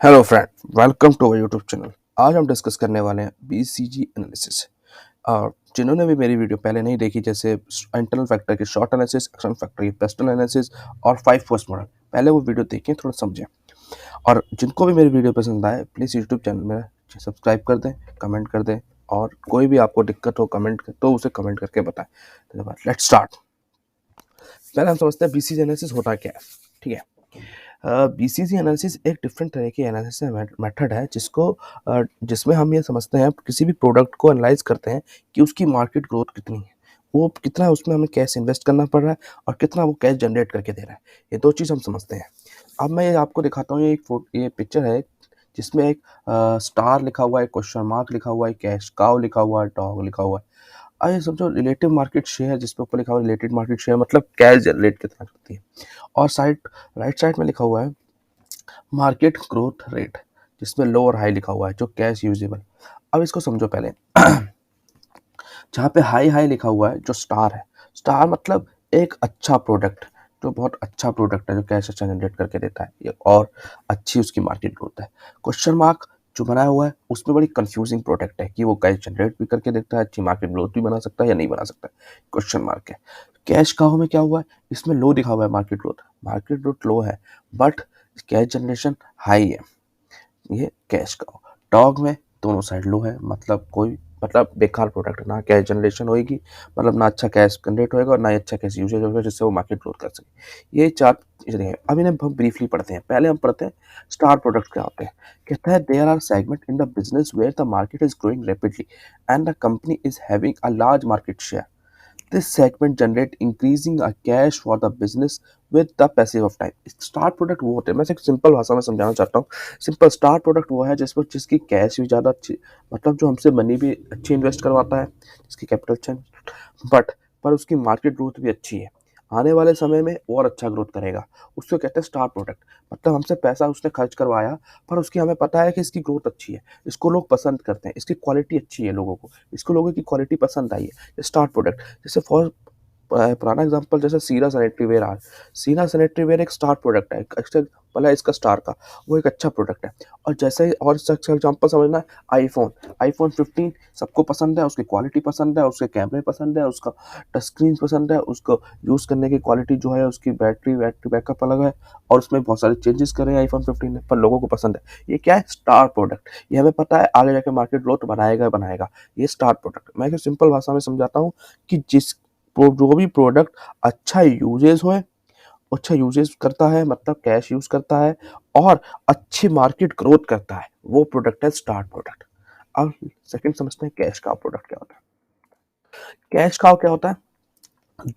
Hello friend, welcome to our YouTube channel. आज हम discuss करने वाले हैं बीसीजी एनालिसिस। और जिन्होंने भी मेरी वीडियो पहले नहीं देखी, जैसे इंटरनल फैक्टर की शॉर्ट एनालिसिस, एक्सटर्नल फैक्टर की पेस्टल एनालिसिस और 5 फोर्स मॉडल, पहले वो वीडियो देखें, थोड़ा समझें। और जिनको भी मेरी वीडियो पसंद आए, प्लीज़ यूट्यूब चैनल में सब्सक्राइब कर दें, कमेंट कर दें, और कोई भी आपको दिक्कत हो तो उसे कमेंट करके बताएं। धन्यवाद। Let's start. पहले हम समझते हैं बीसीजी एनालिसिस होता क्या है। ठीक है, बीसीजी एनालिसिस एक डिफरेंट तरह की एनालिसिस मेथड है जिसमें हम ये समझते हैं, किसी भी प्रोडक्ट को एनालाइज करते हैं कि उसकी मार्केट ग्रोथ कितनी है, वो कितना उसमें हमें कैश इन्वेस्ट करना पड़ रहा है और कितना वो कैश जनरेट करके दे रहा है। ये दो चीज़ हम समझते हैं। अब मैं ये आपको दिखाता हूँ, ये पिक्चर है जिसमें एक स्टार लिखा हुआ है, क्वेश्चन मार्क लिखा हुआ है, कैश काउ लिखा हुआ है, डॉग लिखा हुआ है। आइए समझो, रिलेटिव मार्केट शेयर जिसपे ऊपर लिखा हुआ है रिलेटेड मार्केट शेयर, मतलब कैश जनरेट कितना करती है। और राइट साइड में लिखा हुआ है मार्केट ग्रोथ रेट, जिसमें लो और हाई लिखा हुआ है, जो कैश यूजेबल। अब इसको समझो पहले। जहाँ पे हाई हाई लिखा हुआ है, जो स्टार है, स्टार मतलब एक अच्छा प्रोडक्ट, जो बहुत अच्छा प्रोडक्ट है, जो कैश अच्छा जनरेट करके देता है ये, और अच्छी उसकी मार्केट ग्रोथ है। क्वेश्चन मार्क जो बनाया हुआ है, उसमें बड़ी कंफ्यूजिंग प्रोडक्ट है कि वो कैश जनरेट भी करके देता है, अच्छी मार्केट ग्रोथ भी बना सकता है या नहीं बना सकता है, क्वेश्चन मार्क है। कैश काउ में क्या हुआ है, इसमें लो दिखा हुआ है, मार्केट ग्रोथ लो है, बट कैश जनरेशन हाई है, ये कैश का। डॉग में दोनों साइड लो है, मतलब बेकार प्रोडक्ट, ना कैश जनरेशन होगी, मतलब ना अच्छा कैश जनरेट होएगा और ना ही अच्छा कैश यूजेज होगा जिससे वो मार्केट ग्रोथ कर सके। ये चार चीजें हैं। अब इन्हें हम ब्रीफली पढ़ते हैं। पहले हम पढ़ते हैं स्टार प्रोडक्ट क्या होते हैं। कहता है there are segment in the business where the market is growing rapidly and the company is having a large market share. This segment generate increasing a cash for the business with the passage of time. Star product वो होते हैं, मैं एक simple भाषा में समझाना चाहता हूँ। सिंपल स्टार प्रोडक्ट वो है जिसकी कैश भी ज़्यादा अच्छी, मतलब जो हमसे मनी भी अच्छी इन्वेस्ट करवाता है, जिसकी कैपिटल अच्छा, बट पर उसकी मार्केट ग्रोथ भी अच्छी है, आने वाले समय में और अच्छा ग्रोथ करेगा। उसको कहते हैं स्टार प्रोडक्ट। मतलब हमसे पैसा उसने खर्च करवाया, पर उसकी हमें पता है कि इसकी ग्रोथ अच्छी है, इसको लोग पसंद करते हैं, इसकी क्वालिटी अच्छी है, इसको लोगों की क्वालिटी पसंद आई है, स्टार प्रोडक्ट। जैसे फॉर पुराना एग्जांपल, जैसे सीरा सैनिटरी वेयर। आज सीरा सैनिटरी वेयर एक स्टार प्रोडक्ट है, एग्जांपल है इसका स्टार का, वो एक अच्छा प्रोडक्ट है। और जैसे और एग्जांपल समझना है, आईफोन आईफोन 15 सबको पसंद है, उसकी क्वालिटी पसंद है, उसके कैमरे पसंद है, उसका टच स्क्रीन पसंद है, उसको यूज़ करने की क्वालिटी जो है, उसकी बैटरी बैकअप अलग है, और उसमें बहुत सारे चेंजेस करे हैं आईफोन 15 ने, पर लोगों को पसंद है। ये क्या है? Star product. ये हमें पता है आगे जाके मार्केट ग्रोथ बनाएगा। ये स्टार प्रोडक्ट। मैं सिंपल भाषा में समझाता हूँ कि जो भी प्रोडक्ट अच्छा यूजेस हो, अच्छा यूजेस करता है, मतलब कैश यूज करता है और अच्छी मार्केट ग्रोथ करता है, वो प्रोडक्ट है स्टार प्रोडक्ट। अब सेकंड समझते हैं कैश काउ प्रोडक्ट क्या होता है। कैश काउ क्या होता है?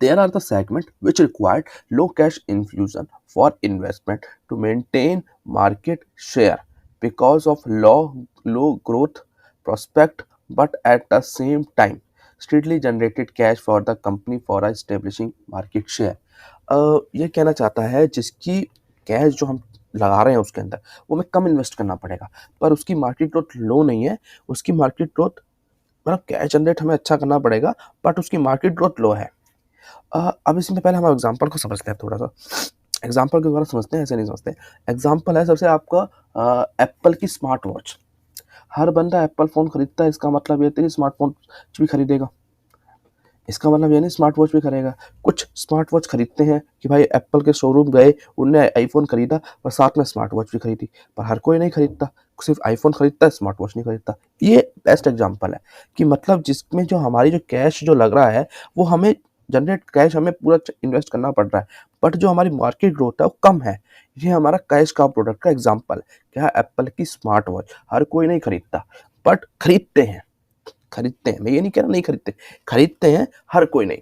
There are the segment which required low cash infusion for investment to maintain market share because of low growth prospect, but at the same time steadily generated cash for the company for establishing market share। ये कहना चाहता है जिसकी cash जो हम लगा रहे हैं उसके अंदर, वो हमें कम इन्वेस्ट करना पड़ेगा, पर उसकी मार्केट ग्रोथ लो नहीं है, उसकी मार्केट ग्रोथ, मतलब कैश जनरेट हमें अच्छा करना पड़ेगा, बट उसकी मार्केट ग्रोथ लो है। अब इसमें पहले हम एग्जांपल को समझते हैं, थोड़ा-सा एग्जांपल के द्वारा समझते हैं, ऐसे नहीं समझते। एग्जांपल है सबसे आपका एप्पल की स्मार्ट वॉच। हर बंदा एप्पल फ़ोन खरीदता है, इसका मतलब ये नहीं स्मार्टफ़ोन भी खरीदेगा। इसका मतलब ये नहीं स्मार्ट वॉच भी खरीदेगा। कुछ स्मार्ट वॉच खरीदते हैं कि भाई एप्पल के शोरूम गए, उनने आईफ़ोन खरीदा और साथ में स्मार्ट वॉच भी खरीदी, पर हर कोई नहीं खरीदता, सिर्फ़ आईफ़ोन खरीदता है, स्मार्ट वॉच नहीं खरीदता। ये बेस्ट एग्जांपल है कि मतलब जिसमें जो हमारी जो कैश जो लग रहा है, वो हमें जनरेट कैश हमें पूरा इन्वेस्ट करना पड़ रहा है, बट जो हमारी मार्केट ग्रोथ है वो कम है। ये हमारा कैश का प्रोडक्ट का एग्जांपल है। क्या? एप्पल की स्मार्ट वॉच हर कोई नहीं खरीदता, बट खरीदते हैं, मैं ये नहीं कह रहा नहीं खरीदते, खरीदते हैं, हर कोई नहीं।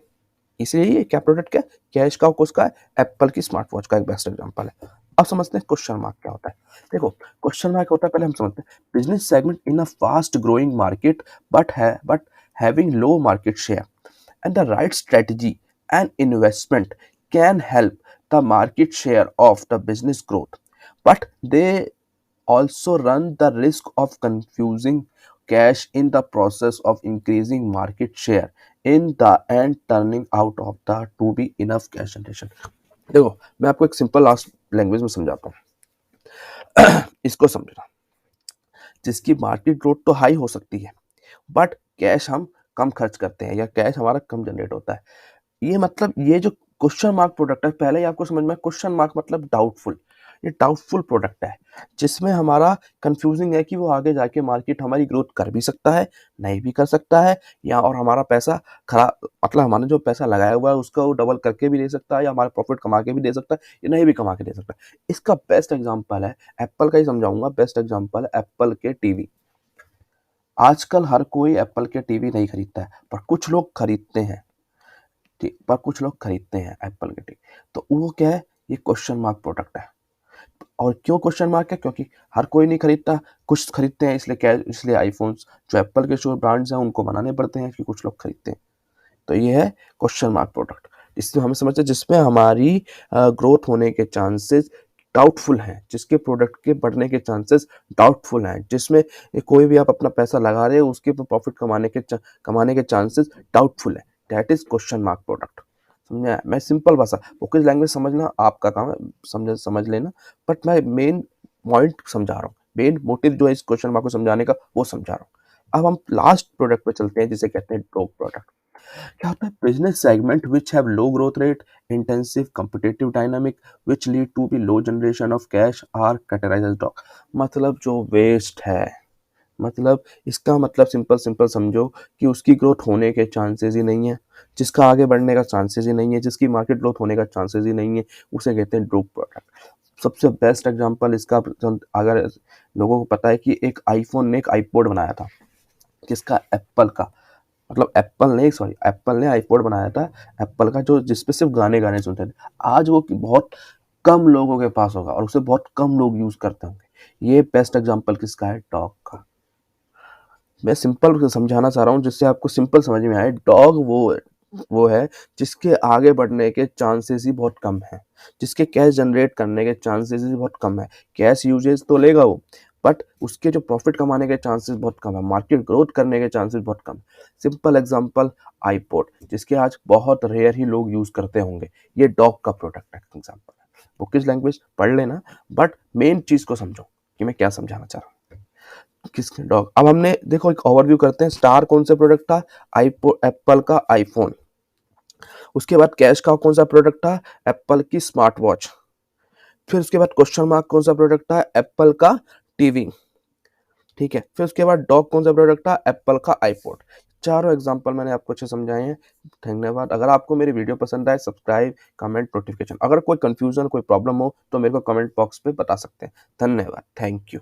इसलिए ये क्या प्रोडक्ट क्या? कैश का किसका है? एप्पल की स्मार्ट वॉच का एक बेस्ट एग्जांपल है। अब समझते हैं क्वेश्चन मार्क क्या होता है। देखो, क्वेश्चन मार्क होता है, पहले हम समझते हैं, business segment in a fast growing market but having low market share and the right strategy and investment can help the market share of the business growth, but they also run the risk of confusing cash in the process of increasing market share in the end turning out of the to be enough cash generation। देखो, मैं आपको एक simple last language में समझाता हूँ। इसको समझना, जिसकी मार्केट ग्रोथ तो हाई हो सकती है बट कैश हम कम खर्च करते हैं या कैश हमारा कम जनरेट होता है। ये मतलब ये जो क्वेश्चन मार्क प्रोडक्ट है, पहले ही आपको समझ में, क्वेश्चन मार्क मतलब डाउटफुल। ये डाउटफुल प्रोडक्ट है जिसमें हमारा कंफ्यूजिंग है कि वो आगे जाके मार्केट हमारी ग्रोथ कर भी सकता है, नहीं भी कर सकता है, या और हमारा पैसा खराब, मतलब हमारा जो पैसा लगाया हुआ है उसका वो डबल करके भी दे सकता है, या हमारा प्रॉफिट कमा के भी दे सकता है, या नहीं भी कमा के दे सकता है। इसका बेस्ट एग्जांपल है एप्पल का ही समझाऊंगा। बेस्ट एग्जांपल है एप्पल के टीवी। आजकल हर कोई एप्पल के टीवी नहीं खरीदता है, पर कुछ लोग खरीदते हैं। ठीक, पर कुछ लोग खरीदते हैं एप्पल के टीवी। तो वो क्या है, ये क्वेश्चन मार्क प्रोडक्ट है। और क्यों क्वेश्चन मार्क है, क्योंकि हर कोई नहीं खरीदता, कुछ खरीदते हैं, इसलिए क्या, इसलिए आईफोन्स जो एप्पल के जो ब्रांड्स हैं उनको बनाने पड़ते हैं कि कुछ लोग खरीदते हैं। तो ये है क्वेश्चन मार्क प्रोडक्ट। इसमें हमें समझते हैं जिसमें हमारी ग्रोथ होने के चांसेस डाउटफुल हैं, जिसके प्रोडक्ट के बढ़ने के चांसेस डाउटफुल हैं, जिसमें कोई भी आप अपना पैसा लगा रहे हो उसके ऊपर प्रॉफिट कमाने के चांसेस डाउटफुल है। That is question mark product. समझा? मैं सिंपल भाषा, फोकस लैंग्वेज समझना आपका काम है, समझ लेना, बट मैं मेन पॉइंट समझा रहा हूँ, मेन मोटिव जो है इस क्वेश्चन मार्क को समझाने का वो समझा रहा हूँ। अब हम लास्ट प्रोडक्ट पे चलते हैं जिसे कहते हैं डॉग प्रोडक्ट। क्या होता है, business segment which have low growth rate, intensive competitive dynamic which lead to be low generation of cash are categorised as dog. मतलब जो वेस्ट है, मतलब इसका मतलब सिंपल सिंपल समझो कि उसकी ग्रोथ होने के चांसेस ही नहीं है, जिसका आगे बढ़ने का चांसेस ही नहीं है, जिसकी मार्केट ग्रोथ होने का चांसेस ही नहीं है, उसे कहते हैं ड्रूप प्रोडक्ट। सबसे बेस्ट एग्जांपल इसका, अगर लोगों को पता है कि एक आईफोन ने एक आईपॉड बनाया था, किसका, एप्पल का। मतलब एप्पल ने आईपॉड बनाया था, एप्पल का, जो जिसपे सिर्फ गाने गाने सुनते थे। आज वो बहुत कम लोगों के पास होगा और उसे बहुत कम लोग यूज करते होंगे। ये बेस्ट एग्जांपल किसका है, डॉग का। मैं सिंपल समझाना चाह रहा हूँ जिससे आपको सिंपल समझ में आए। डॉग वो है जिसके आगे बढ़ने के चांसेस ही बहुत कम है, जिसके कैश जनरेट करने के चांसेस ही बहुत कम है। कैश यूजेज तो लेगा वो, बट उसके जो प्रॉफिट कमाने के चांसेस बहुत कम है, मार्केट ग्रोथ करने के चांसेस बहुत कम है। सिंपल एग्जांपल, आईपॉड, जिसके आज बहुत रेयर ही लोग यूज करते होंगे, ये डॉग का प्रोडक्ट एग्जांपल है। बुकिश लैंग्वेज पढ़ लेना, बट मेन चीज को समझो कि मैं क्या समझाना चाह रहा हूँ। किसके, डॉग। अब हमने देखो एक ओवरव्यू करते हैं। स्टार कौन सा प्रोडक्ट था, एप्पल का आईफोन। उसके बाद कैश का कौन सा प्रोडक्ट था, एप्पल की स्मार्ट वॉच। फिर उसके बाद क्वेश्चन मार्क कौन सा प्रोडक्ट था, एप्पल का टीवी। ठीक है, फिर उसके बाद डॉग कौन सा प्रोडक्ट था, एप्पल का आईपॉड। चारों एग्जांपल मैंने आपको अच्छे समझाए हैं। धन्यवाद। अगर आपको मेरी वीडियो पसंद आए, सब्सक्राइब, कमेंट, नोटिफिकेशन। अगर कोई कंफ्यूजन, कोई प्रॉब्लम हो तो मेरे को कमेंट बॉक्स पे बता सकते हैं। धन्यवाद, थैंक यू।